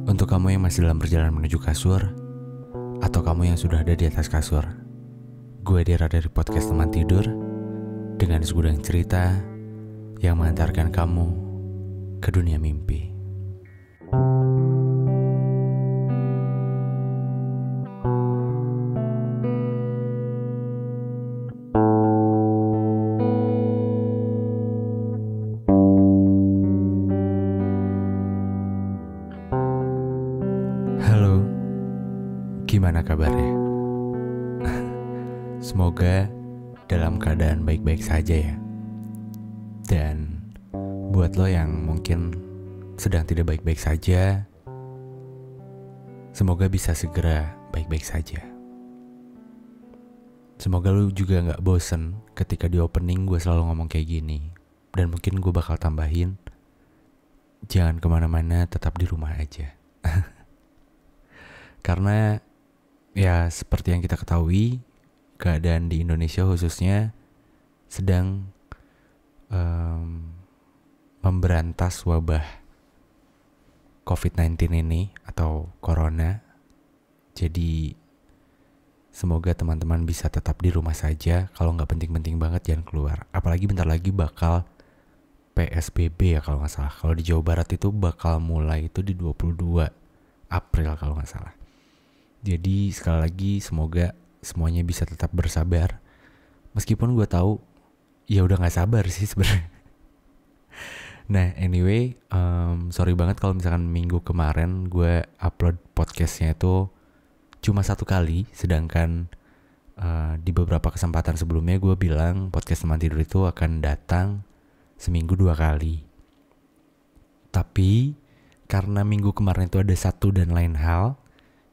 Untuk kamu yang masih dalam perjalanan menuju kasur, atau kamu yang sudah ada di atas kasur, gue Dera dari podcast Teman Tidur, dengan segudang cerita yang mengantarkan kamu ke dunia mimpi. Halo, gimana kabarnya? Semoga dalam keadaan baik-baik saja ya. Dan buat lo yang mungkin sedang tidak baik-baik saja, semoga bisa segera baik-baik saja. Semoga lo juga gak bosen ketika di opening gue selalu ngomong kayak gini. Dan mungkin gue bakal tambahin, jangan kemana-mana, tetap di rumah aja. Karena ya seperti yang kita ketahui, keadaan di Indonesia khususnya sedang memberantas wabah COVID-19 ini atau Corona. Jadi semoga teman-teman bisa tetap di rumah saja. Kalau nggak penting-penting banget jangan keluar. Apalagi bentar lagi bakal PSBB ya kalau nggak salah. Kalau di Jawa Barat itu bakal mulai itu di 22 April kalau nggak salah. Jadi sekali lagi semoga semuanya bisa tetap bersabar. Meskipun gue tahu ya udah nggak sabar sih sebenarnya. Nah anyway, sorry banget kalau misalkan minggu kemarin gue upload podcastnya itu cuma 1 kali. Sedangkan di beberapa kesempatan sebelumnya gue bilang podcast Teman Tidur itu akan datang seminggu 2 kali. Tapi karena minggu kemarin itu ada satu dan lain hal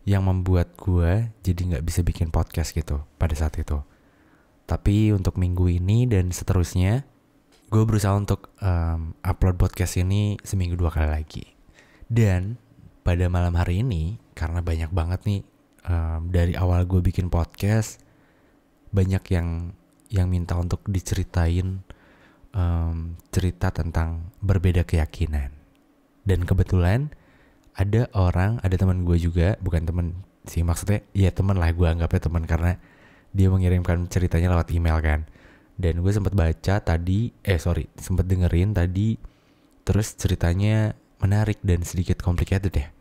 yang membuat gue jadi gak bisa bikin podcast gitu pada saat itu. Tapi untuk minggu ini dan seterusnya, gue berusaha untuk upload podcast ini seminggu 2 kali lagi. Dan pada malam hari ini, karena banyak banget nih dari awal gue bikin podcast, banyak yang minta untuk diceritain cerita tentang berbeda keyakinan. Dan kebetulan ada teman gue juga, bukan teman sih, maksudnya ya teman lah, gue anggapnya teman karena dia mengirimkan ceritanya lewat email kan. Dan gue sempat dengerin tadi, terus ceritanya menarik dan sedikit complicated ya.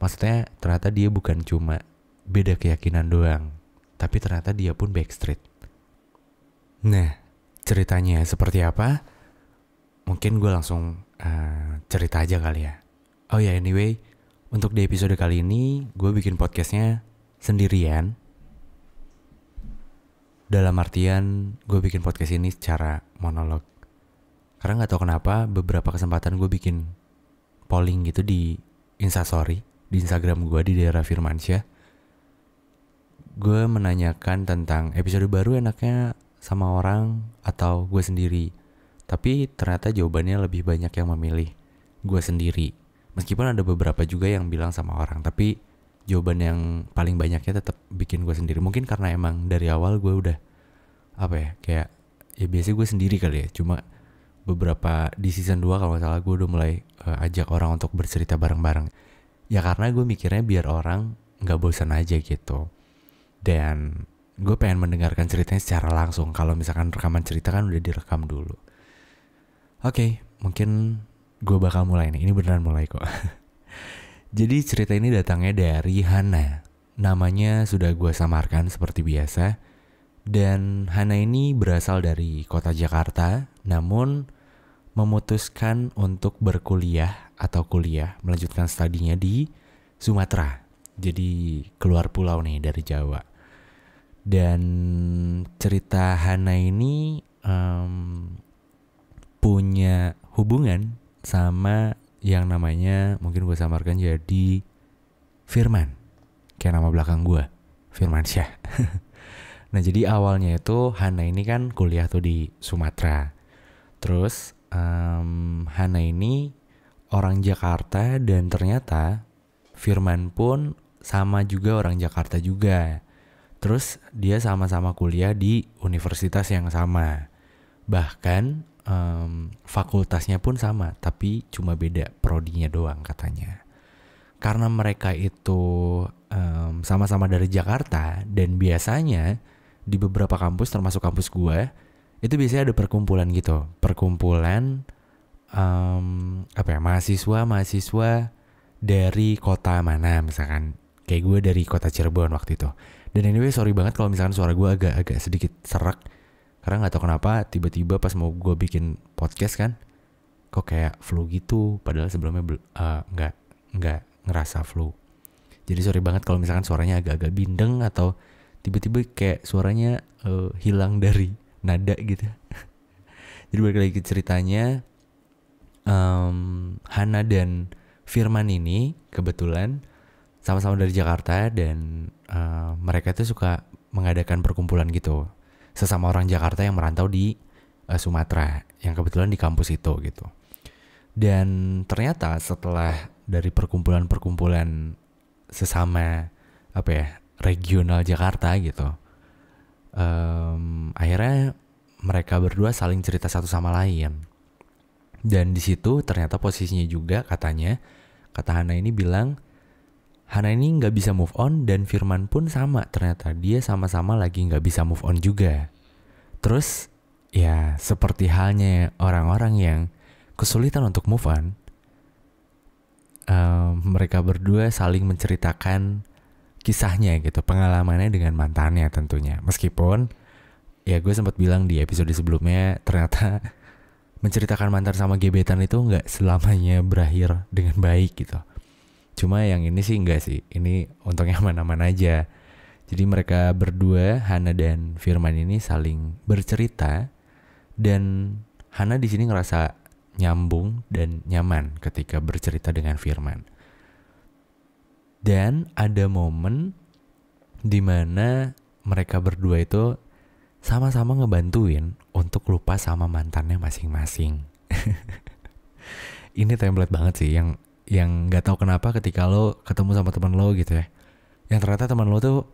Maksudnya ternyata dia bukan cuma beda keyakinan doang, tapi ternyata dia pun backstreet. Nah, ceritanya seperti apa? Mungkin gue langsung cerita aja kali ya. Oh ya, anyway, untuk di episode kali ini gue bikin podcastnya sendirian. Dalam artian gue bikin podcast ini secara monolog. Karena gak tahu kenapa beberapa kesempatan gue bikin polling gitu di Instastory, di Instagram gue di Dera Firmansyah. Gue menanyakan tentang episode baru enaknya sama orang atau gue sendiri. Tapi ternyata jawabannya lebih banyak yang memilih gue sendiri. Meskipun ada beberapa juga yang bilang sama orang, tapi jawaban yang paling banyaknya tetap bikin gue sendiri. Mungkin karena emang dari awal gue udah kayak ya biasanya gue sendiri kali ya. Cuma beberapa di season 2 kalau gak salah gue udah mulai ajak orang untuk bercerita bareng-bareng. Ya karena gue mikirnya biar orang gak bosan aja gitu. Dan gue pengen mendengarkan ceritanya secara langsung. Kalau misalkan rekaman cerita kan udah direkam dulu. Oke, mungkin gue bakal mulai nih. Ini beneran mulai kok. Jadi cerita ini datangnya dari Hana. Namanya sudah gue samarkan seperti biasa. Dan Hana ini berasal dari kota Jakarta, namun memutuskan untuk berkuliah atau melanjutkan studinya di Sumatera. Jadi keluar pulau nih dari Jawa. Dan cerita Hana ini punya hubungan sama yang namanya, mungkin gue samarkan jadi Firman, kayak nama belakang gue, Firmansyah. Nah jadi awalnya itu Hana ini kan kuliah tuh di Sumatera. Terus Hana ini orang Jakarta dan ternyata Firman pun sama juga orang Jakarta juga. Terus dia sama-sama kuliah di universitas yang sama. Bahkan fakultasnya pun sama, tapi cuma beda prodinya doang katanya. karena mereka itu sama-sama dari Jakarta, dan biasanya di beberapa kampus termasuk kampus gue itu biasanya ada perkumpulan gitu, perkumpulan mahasiswa dari kota mana, misalkan kayak gue dari kota Cirebon waktu itu. Dan anyway, sorry banget kalau misalkan suara gue agak sedikit serak, karena nggak tahu kenapa tiba-tiba pas mau gue bikin podcast kan kok kayak flu gitu, padahal sebelumnya nggak ngerasa flu. Jadi sorry banget kalau misalkan suaranya agak-agak bindeng atau tiba-tiba kayak suaranya hilang dari nada gitu. Jadi balik lagi ke ceritanya, Hana dan Firman ini kebetulan sama-sama dari Jakarta, dan mereka tuh suka mengadakan perkumpulan gitu, sesama orang Jakarta yang merantau di Sumatera, yang kebetulan di kampus itu gitu. Dan ternyata setelah dari perkumpulan sesama regional Jakarta gitu, akhirnya mereka berdua saling cerita satu sama lain. Dan di situ ternyata posisinya juga kata Hana ini bilang, Hana ini nggak bisa move on, dan Firman pun sama, ternyata dia sama-sama lagi nggak bisa move on juga. Terus ya seperti halnya orang-orang yang kesulitan untuk move on, mereka berdua saling menceritakan kisahnya gitu, pengalamannya dengan mantannya tentunya. Meskipun ya gue sempat bilang di episode sebelumnya, ternyata menceritakan mantan sama gebetan itu nggak selamanya berakhir dengan baik gitu. Cuma yang ini sih enggak sih, ini untungnya aman-aman aja. Jadi mereka berdua, Hana dan Firman ini saling bercerita, dan Hana di sini ngerasa nyambung dan nyaman ketika bercerita dengan Firman. Dan ada momen di mana mereka berdua itu sama-sama ngebantuin untuk lupa sama mantannya masing-masing. Ini template banget sih, yang nggak tahu kenapa ketika lo ketemu sama teman lo gitu ya, yang ternyata teman lo tuh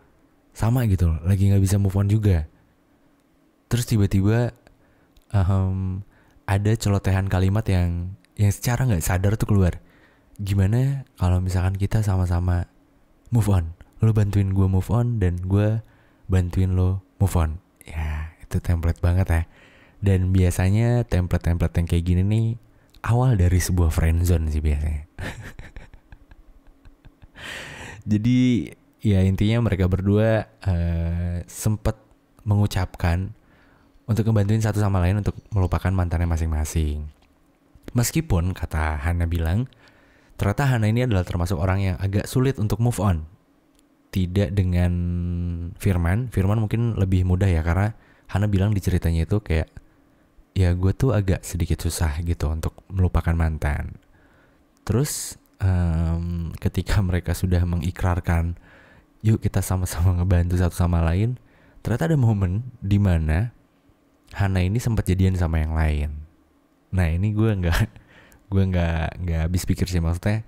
sama gitu, lagi nggak bisa move on juga. Terus tiba-tiba ada celotehan kalimat yang secara nggak sadar tuh keluar. Gimana kalau misalkan kita sama-sama move on, lo bantuin gue move on dan gue bantuin lo move on. Ya itu template banget ya. Dan biasanya template-template yang kayak gini nih awal dari sebuah friendzone sih biasanya. Jadi ya intinya mereka berdua sempat mengucapkan untuk ngebantuin satu sama lain untuk melupakan mantannya masing-masing. Meskipun kata Hana bilang, ternyata Hana ini adalah termasuk orang yang agak sulit untuk move on. Tidak dengan Firman mungkin lebih mudah ya, karena Hana bilang di ceritanya itu kayak, ya gue tuh agak sedikit susah gitu untuk melupakan mantan. Terus ketika mereka sudah mengikrarkan, yuk kita sama-sama ngebantu satu sama lain, ternyata ada momen di mana Hana ini sempat jadian sama yang lain. Nah ini gue nggak habis pikir sih, maksudnya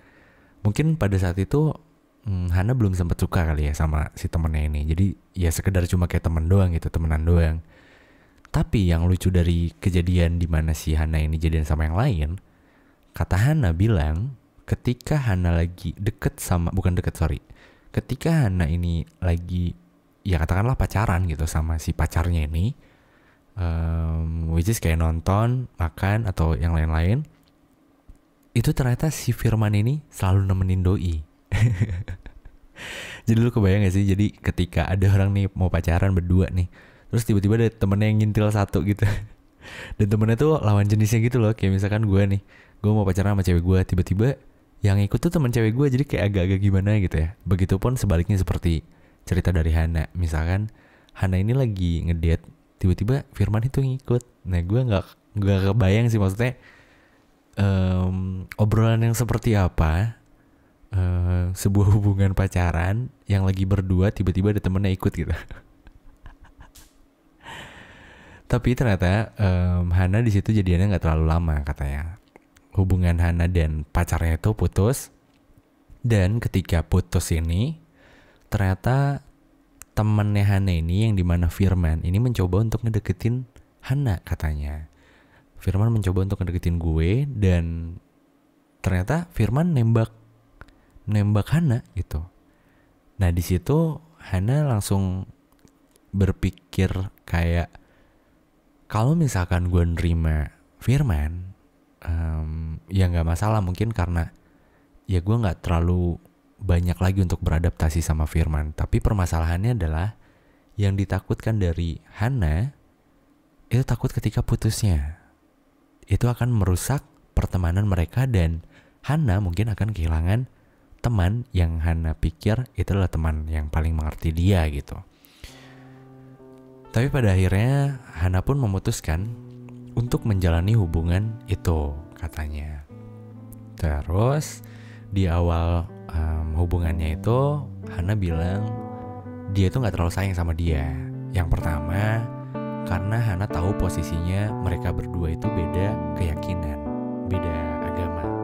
mungkin pada saat itu Hana belum sempat suka kali ya sama si temennya ini. Jadi ya sekedar cuma kayak temen doang gitu, temenan doang. Tapi yang lucu dari kejadian di mana si Hana ini jadian sama yang lain, kata Hana bilang ketika Hana lagi ketika Hana ini lagi ya katakanlah pacaran gitu sama si pacarnya ini, which is kayak nonton, makan atau yang lain-lain, itu ternyata si Firman ini selalu nemenin doi. Jadi lu kebayang gak sih, jadi ketika ada orang nih mau pacaran berdua nih, terus tiba-tiba ada temennya yang ngintil satu gitu. Dan temennya tuh lawan jenisnya gitu loh. Kayak misalkan gue mau pacaran sama cewek gue, tiba-tiba yang ikut tuh temen cewek gue, jadi kayak agak-agak gimana gitu ya. Begitupun sebaliknya seperti cerita dari Hana. Misalkan Hana ini lagi ngedate, tiba-tiba Firman itu ngikut. Nah gue gak kebayang sih, maksudnya obrolan yang seperti apa, sebuah hubungan pacaran yang lagi berdua tiba-tiba ada temennya ikut gitu. Tapi ternyata Hana di situ jadiannya nggak terlalu lama katanya. Hubungan Hana dan pacarnya itu putus, dan ketika putus ini ternyata temennya Hana ini yang dimana Firman ini mencoba untuk ngedeketin Hana katanya. Firman mencoba untuk ngedeketin gue, dan ternyata Firman nembak nembak Hana gitu. Nah di situ Hana langsung berpikir kayak, kalau misalkan gue nerima Firman, ya nggak masalah, mungkin karena ya gue nggak terlalu banyak lagi untuk beradaptasi sama Firman. Tapi permasalahannya adalah yang ditakutkan dari Hana itu takut ketika putusnya itu akan merusak pertemanan mereka, dan Hana mungkin akan kehilangan teman yang Hana pikir itu adalah teman yang paling mengerti dia gitu. Tapi pada akhirnya Hana pun memutuskan untuk menjalani hubungan itu katanya. Terus di awal hubungannya itu Hana bilang dia itu gak terlalu sayang sama dia. Yang pertama karena Hana tahu posisinya mereka berdua itu beda keyakinan, beda agama.